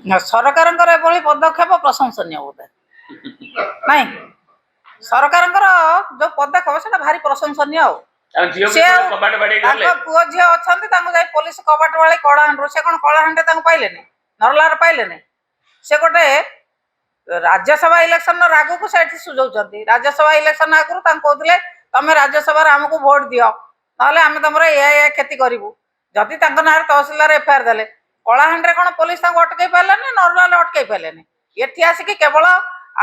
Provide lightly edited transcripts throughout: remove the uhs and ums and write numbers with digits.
ସରକାରଙ୍କର ଏଭଳି ପଦକ୍ଷେପ ପ୍ରଶଂସନୀୟ ବୋଧେ ନାଇଁ ସରକାରଙ୍କର ଯୋଉ ପଦକ୍ଷେପ ସେଟା ଭାରି ପ୍ରଶଂସନୀୟ ଆଉ ତାଙ୍କ ପୁଅ ଝିଅ ଅଛନ୍ତି ତାଙ୍କୁ ଯାଇ ପୋଲିସ କବାଟ ବାଳି କଳାହାଣ୍ଡିରୁ ସେ କ'ଣ କଳାହାଣ୍ଡିରେ ତାଙ୍କୁ ପାଇଲେନି ନରଲାରେ ପାଇଲେନି ସେ ଗୋଟେ ରାଜ୍ୟସଭା ଇଲେକ୍ସନର ରାଗକୁ ସେଠି ସୁଝଉଛନ୍ତି ରାଜ୍ୟସଭା ଇଲେକ୍ସନ ଆଗରୁ ତାଙ୍କୁ କହୁଥିଲେ ତମେ ରାଜ୍ୟସଭାରେ ଆମକୁ ଭୋଟ ଦିଅ ନହେଲେ ଆମେ ତମର ଏୟା କ୍ଷତି କରିବୁ ଯଦି ତାଙ୍କ ନାଁରେ ତହସିଲଦାର ଏଫଆଇଆର ଦେଲେ କଳାହାଣ୍ଡିରେ କ'ଣ ପୋଲିସ ତାଙ୍କୁ ଅଟକେଇ ପାରିଲେନି ନରଲାରେ ଅଟକେଇ ପାରିଲେନି ଏଠି ଆସିକି କେବଳ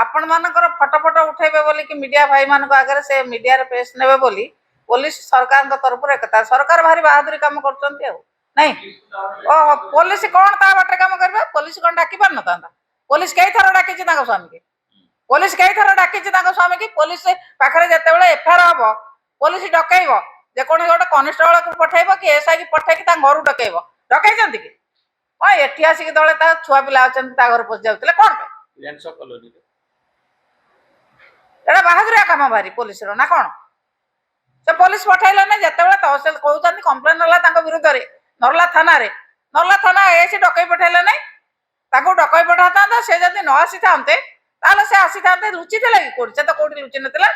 ଆପଣ ମାନଙ୍କର ଫଟୋ ଫଟୋ ଉଠେଇବେ ବୋଲିକି ମିଡିଆ ଭାଇମାନଙ୍କ ଆଗରେ ସେ ମିଡିଆରେ ପ୍ରେସ୍ ନେବେ ବୋଲି ପୋଲିସ ସରକାରଙ୍କ ତରଫରୁ ଏକତା ସରକାର ଭାରି ବାହାଦୁରୀ କାମ କରୁଛନ୍ତି ଆଉ ନାଇଁ ଓହୋ ପୋଲିସ କ'ଣ ତା ବାଟରେ କାମ କରିବେ ପୋଲିସ କ'ଣ ଡାକି ପାରିନଥାନ୍ତା ପୋଲିସ କେଇଥର ଡାକିଛି ତାଙ୍କ ସ୍ୱାମୀକି ପୋଲିସ କେଇଥର ଡାକିଛି ତାଙ୍କ ସ୍ୱାମୀକି ପୋଲିସ ପାଖରେ ଯେତେବେଳେ ଏଫଆଇଆର ହବ ପୋଲିସ ଡକେଇବ ଯେକୌଣସି ଗୋଟେ କନିଷ୍ଟବଳକୁ ପଠେଇବ କି ଏସ୍ଆଇକି ପଠେଇକି ତାଙ୍କ ଘରୁ ଡକେଇବ ଡକେଇଛନ୍ତି କି ହଁ ଏଠି ଆସିକି ଦଳେ ତା ଛୁଆ ପିଲା ଅଛନ୍ତି ତା ଘରେ ପଶି ଯାଉଥିଲେ କ'ଣ ପାଇଁ ଏଇଟା ବାହାଦୁରିଆ କାମ ଭାରି ପୋଲିସର ନା କ'ଣ ସେ ପୋଲିସ ପଠେଇଲେନି ଯେତେବେଳେ ତହସିଲ କହୁଛନ୍ତି କମ୍ପ୍ଲେନ ହେଲା ତାଙ୍କ ବିରୁଦ୍ଧରେ ନରଲା ଥାନା ଏସି ଡକେଇ ପଠେଇଲେ ନାଇଁ ତାଙ୍କୁ ଡକେଇ ପଠାଇଥାନ୍ତା ସେ ଯଦି ନ ଆସିଥାନ୍ତେ ତାହେଲେ ସେ ଆସିଥାନ୍ତେ ଲୁଚିଥିଲେ କି କୋଉଠି ସେ ତ କୋଉଠି ଲୁଚି ନଥିଲା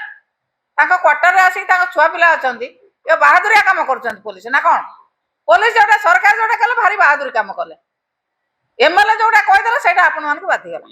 ତାଙ୍କ କ୍ୱାର୍ଟରରେ ଆସିକି ତାଙ୍କ ଛୁଆ ପିଲା ଅଛନ୍ତି ଏ ବାହାଦୁରିଆ କାମ କରୁଛନ୍ତି ପୋଲିସ ନା କ'ଣ ପୋଲିସ ଯୋଉଟା ସରକାର ଯୋଉଟା କଲେ ଭାରି ବାହାଦୁରୀ କାମ କଲେ ଏମଏଲଏ ଯୋଉଟା କହିଦେଲେ ସେଇଟା ଆପଣମାନଙ୍କୁ ବାଧିଗଲା।